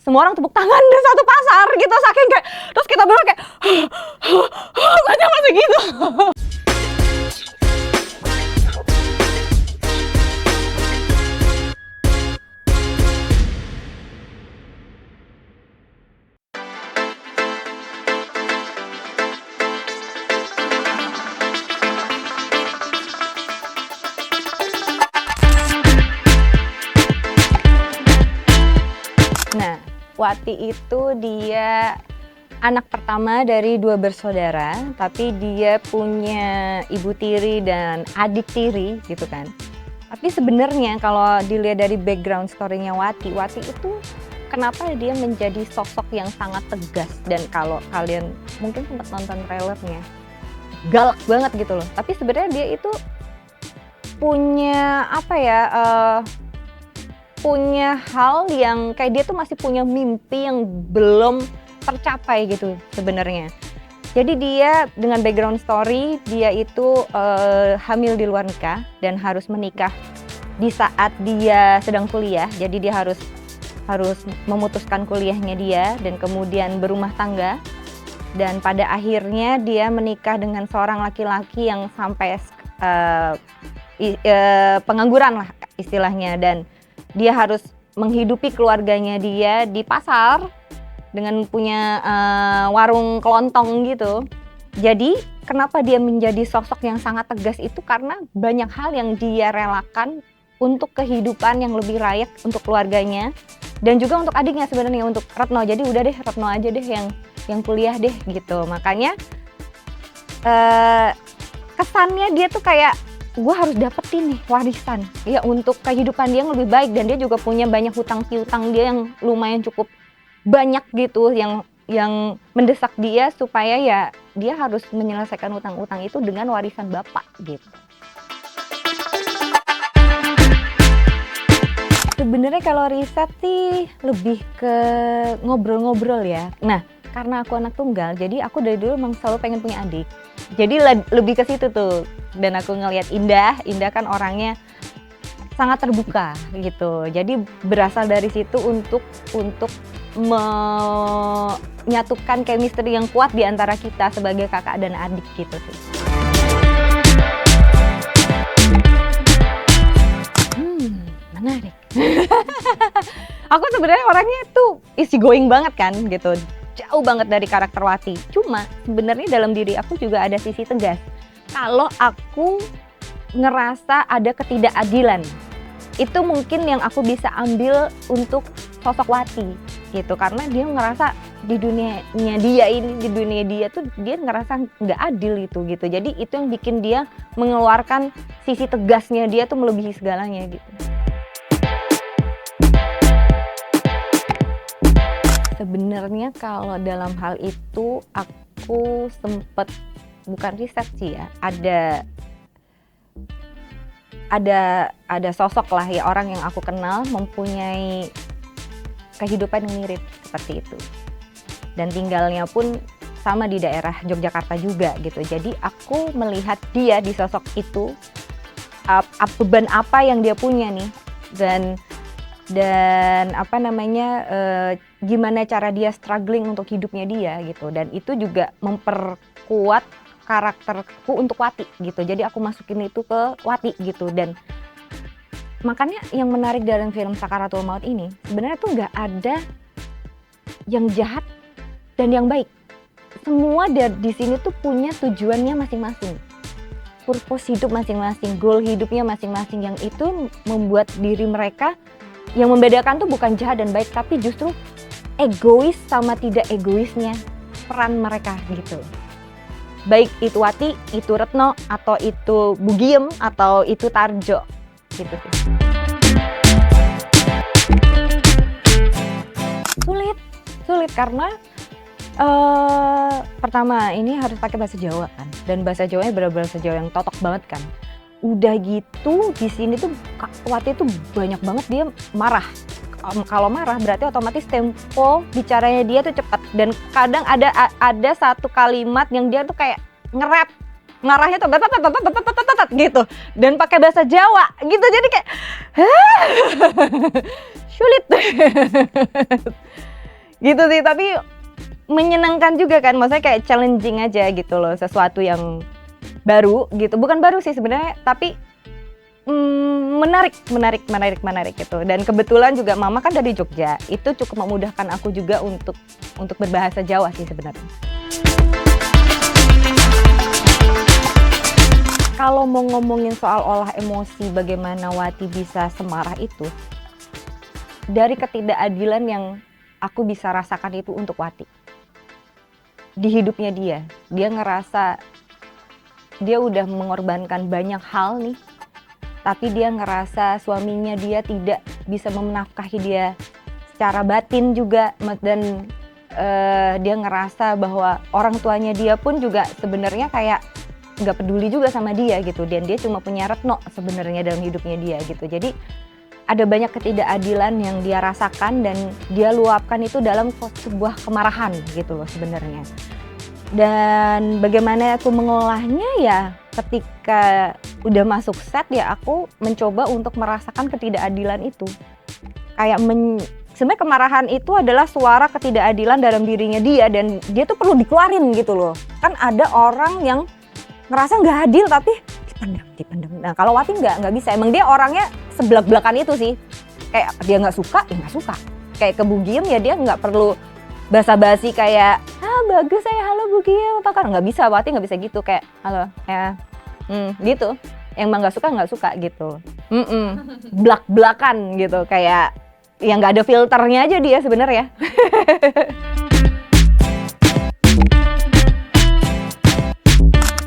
semua orang tepuk tangan di satu pasar gitu, saking kayak, terus kita berdua kayak gak nyampe segitu. Nah, Wati itu dia anak pertama dari 2 bersaudara, tapi dia punya ibu tiri dan adik tiri gitu kan. Tapi sebenarnya kalau dilihat dari background story-nya Wati itu kenapa dia menjadi sosok yang sangat tegas, dan kalau kalian mungkin sempat nonton trailernya, galak banget gitu loh. Tapi sebenarnya dia itu punya punya hal yang kayak dia tuh masih punya mimpi yang belum tercapai gitu sebenarnya. Jadi dia dengan background story, dia itu hamil di luar nikah dan harus menikah di saat dia sedang kuliah. Jadi dia harus memutuskan kuliahnya dia dan kemudian berumah tangga. Dan pada akhirnya dia menikah dengan seorang laki-laki yang sampai pengangguran lah istilahnya, dan dia harus menghidupi keluarganya dia di pasar dengan punya warung kelontong gitu. Jadi kenapa dia menjadi sosok yang sangat tegas itu karena banyak hal yang dia relakan untuk kehidupan yang lebih layak untuk keluarganya dan juga untuk adiknya sebenarnya, untuk Retno. Jadi udah deh, Retno aja deh yang kuliah deh gitu. Makanya kesannya dia tuh kayak, gue harus dapetin nih warisan ya untuk kehidupan dia yang lebih baik, dan dia juga punya banyak hutang piutang dia yang lumayan cukup banyak gitu yang mendesak dia supaya ya dia harus menyelesaikan hutang-hutang itu dengan warisan bapak gitu. Sebenarnya kalau riset sih lebih ke ngobrol-ngobrol ya. Nah, karena aku anak tunggal, jadi aku dari dulu emang selalu pengen punya adik. Jadi lebih ke situ tuh. Dan aku ngelihat Indah kan orangnya sangat terbuka gitu. Jadi berasal dari situ untuk menyatukan chemistry yang kuat di antara kita sebagai kakak dan adik gitu sih. Menarik. Aku sebenarnya orangnya tuh easy going banget kan gitu. Jauh banget dari karakter Wati. Cuma sebenarnya dalam diri aku juga ada sisi tegas. Kalau aku ngerasa ada ketidakadilan, itu mungkin yang aku bisa ambil untuk sosok Wati gitu, karena dia ngerasa di dunianya dia ini, di dunia dia tuh dia ngerasa nggak adil gitu. Jadi itu yang bikin dia mengeluarkan sisi tegasnya dia tuh melebihi segalanya gitu. Sebenarnya kalau dalam hal itu aku sempet, bukan riset sih ya, ada sosok lah ya, orang yang aku kenal mempunyai kehidupan yang mirip seperti itu, dan tinggalnya pun sama di daerah Yogyakarta juga gitu. Jadi aku melihat dia di sosok itu, beban apa yang dia punya nih, dan gimana cara dia struggling untuk hidupnya dia gitu. Dan itu juga memperkuat karakterku untuk Wati gitu. Jadi aku masukin itu ke Wati gitu. Dan makanya yang menarik dalam film Sakaratul Maut ini, sebenarnya tuh nggak ada yang jahat dan yang baik. Semua di sini tuh punya tujuannya masing-masing, purpose hidup masing-masing, goal hidupnya masing-masing, yang itu membuat diri mereka, yang membedakan tuh bukan jahat dan baik, tapi justru egois sama tidak egoisnya peran mereka gitu. Baik itu Wati, itu Retno, atau itu Bugiem, atau itu Tarjo gitu sih. Sulit karena pertama ini harus pakai bahasa Jawa kan, dan bahasa Jawanya benar-benar bahasa Jawa yang totok banget kan. Udah gitu di sini tuh Wati tuh banyak banget dia marah. Kalau marah berarti otomatis tempo bicaranya dia tuh cepat, dan kadang ada satu kalimat yang dia tuh kayak nge-rap, marahnya tuh gitu, dan pakai bahasa Jawa gitu. Jadi kayak sulit. gitu sih. Tapi menyenangkan juga kan, maksudnya kayak challenging aja gitu loh, sesuatu yang baru gitu, bukan baru sih sebenarnya, tapi menarik gitu. Dan kebetulan juga mama kan dari Jogja, itu cukup memudahkan aku juga untuk berbahasa Jawa sih sebenarnya. Kalau mau ngomongin soal olah emosi, bagaimana Wati bisa semarah itu, dari ketidakadilan yang aku bisa rasakan itu untuk Wati. Di hidupnya dia ngerasa dia udah mengorbankan banyak hal nih, tapi dia ngerasa suaminya dia tidak bisa menafkahi dia secara batin juga, dan dia ngerasa bahwa orang tuanya dia pun juga sebenarnya kayak nggak peduli juga sama dia gitu, dan dia cuma punya Retno sebenarnya dalam hidupnya dia gitu. Jadi ada banyak ketidakadilan yang dia rasakan dan dia luapkan itu dalam sebuah kemarahan gitu loh sebenarnya. Dan bagaimana aku mengolahnya ya ketika udah masuk set ya aku mencoba untuk merasakan ketidakadilan itu. Kayak sebenarnya kemarahan itu adalah suara ketidakadilan dalam dirinya dia, dan dia tuh perlu dikeluarin gitu loh. Kan ada orang yang ngerasa nggak adil tapi dipendam. Nah kalau Wati nggak bisa, emang dia orangnya sebelak-belakan itu sih. Kayak dia nggak suka, ya nggak suka. Kayak ke Bu Giem ya dia nggak perlu basa-basi kayak, bagus saya halo Bu Giem, apa kan, nggak bisa, Wati nggak bisa gitu, kayak halo ya, gitu. Emang nggak suka gitu. Belak-belakan gitu, kayak yang nggak ada filternya aja dia sebenarnya.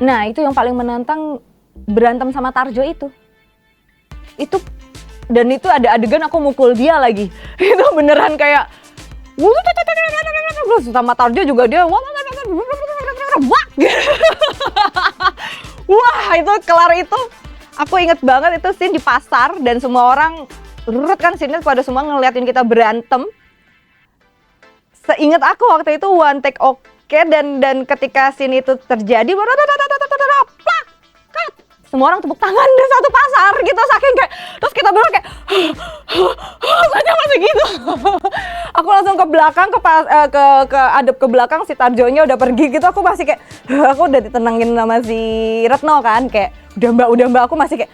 Nah itu yang paling menantang, berantem sama Tarjo itu. Dan itu ada adegan aku mukul dia lagi. Itu beneran kayak sama Tarjo juga dia wah itu kelar itu. Aku inget banget itu scene di pasar dan semua orang rurut kan scene-nya pada semua ngeliatin kita berantem. Seingat aku waktu itu one take oke, dan ketika scene itu terjadi plak, semua orang tepuk tangan di satu pasar gitu, saking kayak, terus kita berdua kayak saja masih gitu. Aku langsung ke belakang ke adep ke belakang, si Tarjonya udah pergi gitu, aku masih kayak aku udah ditenangin sama si Retno kan, kayak udah mbak aku masih kayak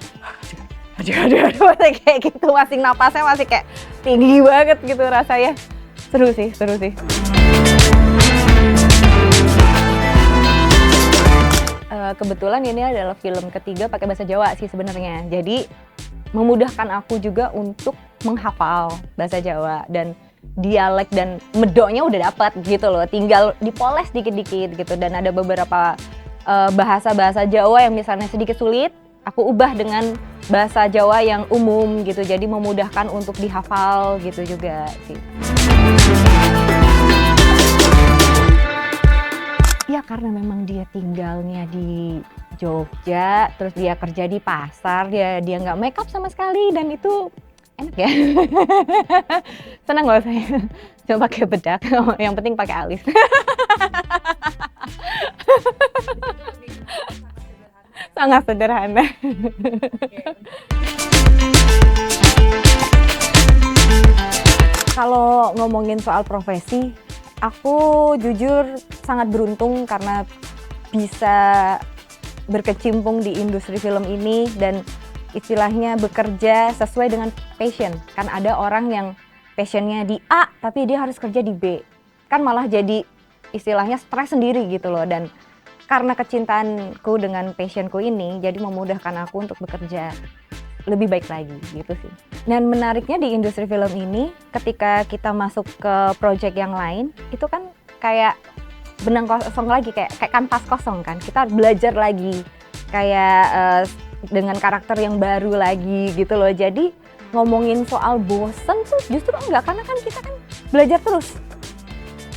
aduh masih kayak gitu, masih napasnya masih kayak tinggi banget gitu rasanya. Seru sih. Kebetulan ini adalah film ketiga pakai bahasa Jawa sih sebenarnya. Jadi memudahkan aku juga untuk menghafal bahasa Jawa, dan dialek dan medoknya udah dapat gitu loh. Tinggal dipoles dikit-dikit gitu, dan ada beberapa bahasa Jawa yang misalnya sedikit sulit, aku ubah dengan bahasa Jawa yang umum gitu. Jadi memudahkan untuk dihafal gitu juga sih. Ya karena memang dia tinggalnya di Jogja, terus dia kerja di pasar, dia nggak make up sama sekali, dan itu enak ya. Senang loh saya. Coba pakai bedak, yang penting pakai alis. Sangat sederhana. Kalau ngomongin soal profesi, aku jujur sangat beruntung karena bisa berkecimpung di industri film ini dan istilahnya bekerja sesuai dengan passion. Kan ada orang yang passionnya di A tapi dia harus kerja di B. Kan malah jadi istilahnya stres sendiri gitu loh. Dan karena kecintaanku dengan passionku ini jadi memudahkan aku untuk bekerja lebih baik lagi gitu sih. Dan menariknya di industri film ini, ketika kita masuk ke project yang lain, itu kan kayak benang kosong lagi, kayak kanvas kosong kan. Kita belajar lagi, kayak dengan karakter yang baru lagi gitu loh. Jadi ngomongin soal bosen tuh justru enggak, karena kan kita kan belajar terus.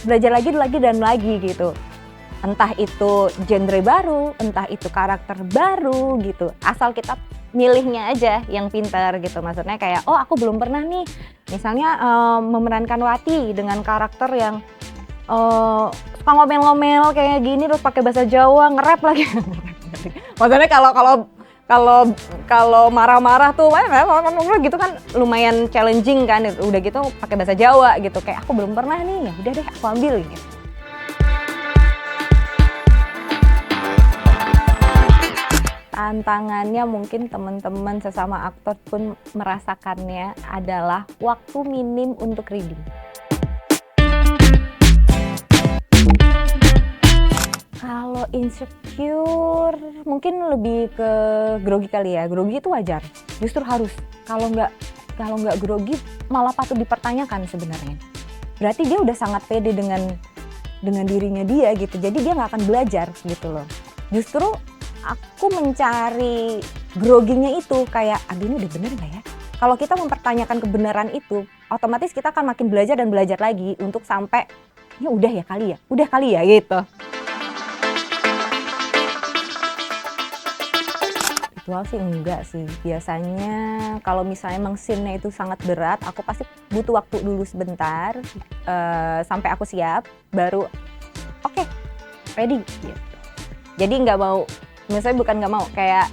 Belajar lagi gitu. Entah itu genre baru, entah itu karakter baru gitu. Asal kita milihnya aja yang pintar gitu. Maksudnya kayak, oh aku belum pernah nih misalnya memerankan Wati dengan karakter yang suka ngomel-ngomel kayak gini terus pakai bahasa Jawa, nge-rap lagi. Maksudnya kalau Kalau kalau marah-marah tuh gitu kan lumayan challenging kan, udah gitu pakai bahasa Jawa gitu, kayak aku belum pernah nih, ya udah deh aku ambil gitu. Tantangannya mungkin teman-teman sesama aktor pun merasakannya adalah waktu minim untuk reading. Kalau insecure mungkin lebih ke grogi kali ya, grogi itu wajar, justru harus. Kalau nggak grogi malah patut dipertanyakan sebenarnya. Berarti dia udah sangat pede dengan dirinya dia gitu, jadi dia nggak akan belajar gitu loh. Justru aku mencari groginya itu kayak, aduh ini udah bener nggak ya? Kalau kita mempertanyakan kebenaran itu, otomatis kita akan makin belajar dan belajar lagi untuk sampai, ya udah kali ya gitu. Ritual sih enggak sih, biasanya kalau misalnya emang scene-nya itu sangat berat, aku pasti butuh waktu dulu sebentar, sampai aku siap, baru oke, ready gitu. Jadi nggak mau, misalnya bukan nggak mau, kayak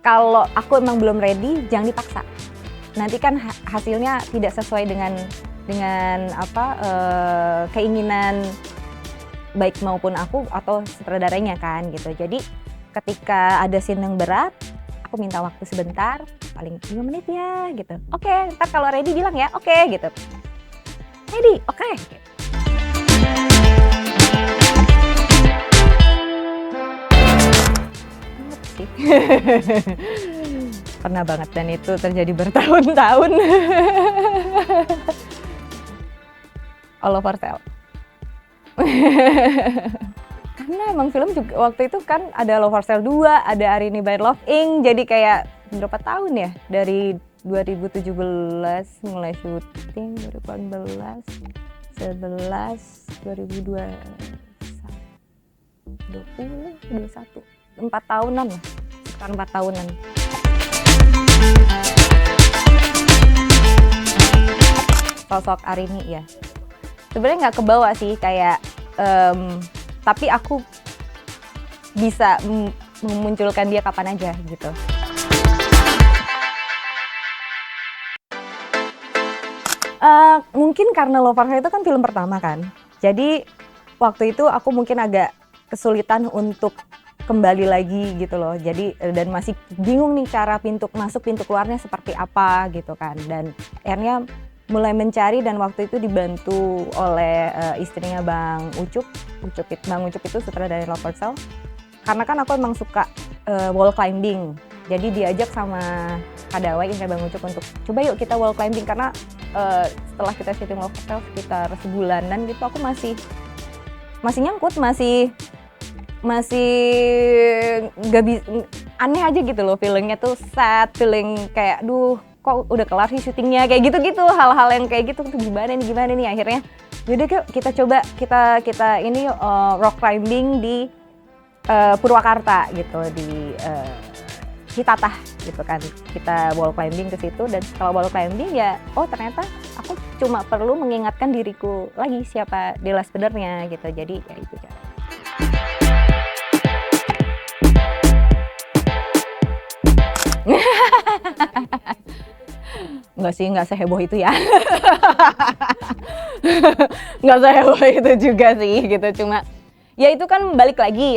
kalau aku emang belum ready, jangan dipaksa. Nanti kan hasilnya tidak sesuai dengan keinginan baik maupun aku atau sutradaranya kan gitu. Jadi ketika ada scene yang berat, aku minta waktu sebentar, paling 5 menit ya gitu. Oke, ntar kalau ready bilang ya, oke gitu. Ready, oke. Gitu. Pernah banget dan itu terjadi bertahun-tahun. All over sale. Karena emang film juga waktu itu kan ada Love for Sale 2, ada Arini by Love Inc. Jadi kayak berapa tahun ya? Dari 2017 mulai syuting, 2018, 11, 2020, 21, 4 tahunan lah. Sekitar 4 tahunan. Sosok Arini ya. Sebenarnya nggak kebawa sih kayak, tapi aku bisa memunculkan dia kapan aja gitu. Mungkin karena Love for Sale itu kan film pertama kan, jadi waktu itu aku mungkin agak kesulitan untuk kembali lagi gitu loh. Jadi dan masih bingung nih cara pintu masuk pintu keluarnya seperti apa gitu kan, dan akhirnya mulai mencari dan waktu itu dibantu oleh istrinya Bang Ucup. Bang Ucup itu sutradara Love for Sale. Karena kan aku emang suka wall climbing. Jadi diajak sama Kak Dawai, istri Bang Ucup, untuk coba yuk kita wall climbing, karena setelah kita syuting Love for Sale sekitar sebulanan gitu, aku masih nyangkut, masih nggak bisa, aneh aja gitu loh, feelingnya tuh sad, feeling kayak duh kok udah kelar sih syutingnya, kayak gitu-gitu, hal-hal yang kayak gitu tuh gimana nih akhirnya. Yaudah yuk kita coba, kita ini rock climbing di Purwakarta gitu, di Citatah gitu kan. Kita wall climbing ke situ, dan setelah wall climbing ya, oh ternyata aku cuma perlu mengingatkan diriku lagi siapa Della sebenarnya gitu. Jadi ya itu cara. Enggak sih, enggak seheboh itu ya. Enggak seheboh itu juga sih gitu, cuma ya itu kan balik lagi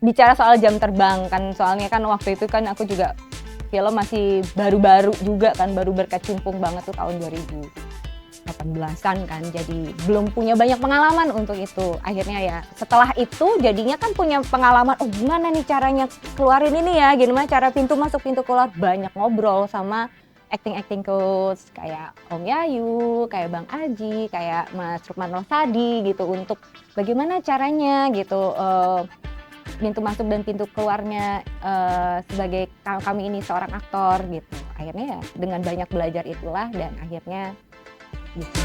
bicara soal jam terbang kan, soalnya kan waktu itu kan aku juga film masih baru-baru juga kan, baru berkecimpung banget tuh tahun 2018-an kan, jadi belum punya banyak pengalaman untuk itu. Akhirnya ya setelah itu jadinya kan punya pengalaman, oh gimana nih caranya keluarin ini ya, gimana cara pintu masuk pintu keluar, banyak ngobrol sama acting coach kayak Om Yayu, kayak Bang Aji, kayak Mas Rukman Rosadi gitu, untuk bagaimana caranya gitu pintu masuk dan pintu keluarnya sebagai kami ini seorang aktor gitu. Akhirnya ya dengan banyak belajar itulah, dan akhirnya gitu.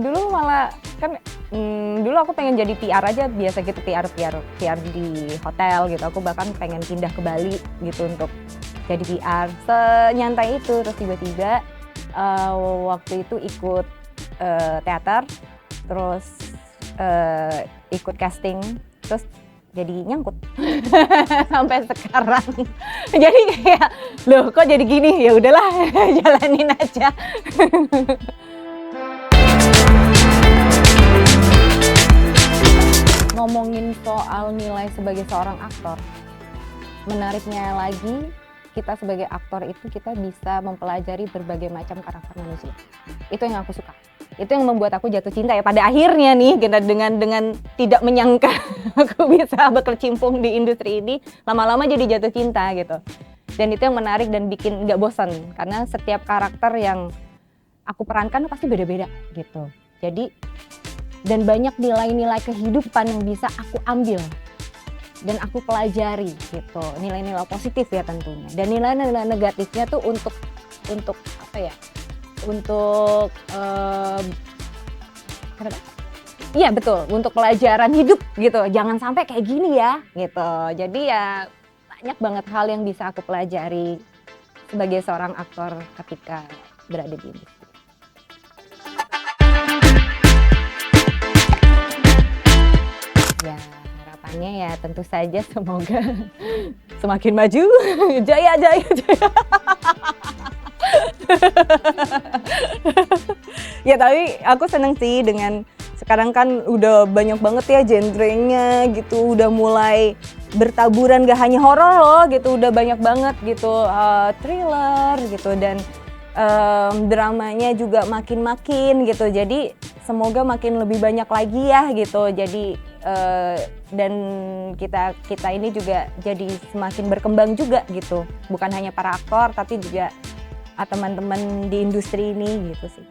Dulu malah kan dulu aku pengen jadi PR aja biasa gitu, PR di hotel gitu. Aku bahkan pengen pindah ke Bali gitu untuk jadi PR, senyantai itu. Terus tiba-tiba waktu itu ikut teater terus ikut casting, terus jadi nyangkut sampai sekarang. Jadi kayak loh kok jadi gini, ya udahlah jalanin aja. Ngomongin soal nilai sebagai seorang aktor, menariknya lagi kita sebagai aktor itu kita bisa mempelajari berbagai macam karakter manusia. Itu yang aku suka. Itu yang membuat aku jatuh cinta ya pada akhirnya nih, kita dengan tidak menyangka aku bisa berkecimpung di industri ini, lama-lama jadi jatuh cinta gitu. Dan itu yang menarik dan bikin nggak bosan karena setiap karakter yang aku perankan pasti beda-beda gitu. Jadi dan banyak nilai-nilai kehidupan yang bisa aku ambil dan aku pelajari gitu, nilai-nilai positif ya tentunya, dan nilai-nilai negatifnya tuh untuk apa ya, untuk iya betul, untuk pelajaran hidup gitu, jangan sampai kayak gini ya gitu. Jadi ya banyak banget hal yang bisa aku pelajari sebagai seorang aktor ketika berada di industri. Ya harapannya ya tentu saja semoga semakin maju, jaya. Ya tapi aku seneng sih dengan sekarang kan udah banyak banget ya genrenya gitu, udah mulai bertaburan, gak hanya horor loh gitu, udah banyak banget gitu, thriller gitu, dan dramanya juga makin gitu. Jadi semoga makin lebih banyak lagi ya gitu. Jadi dan kita ini juga jadi semakin berkembang juga gitu. Bukan hanya para aktor tapi juga teman-teman di industri ini gitu sih.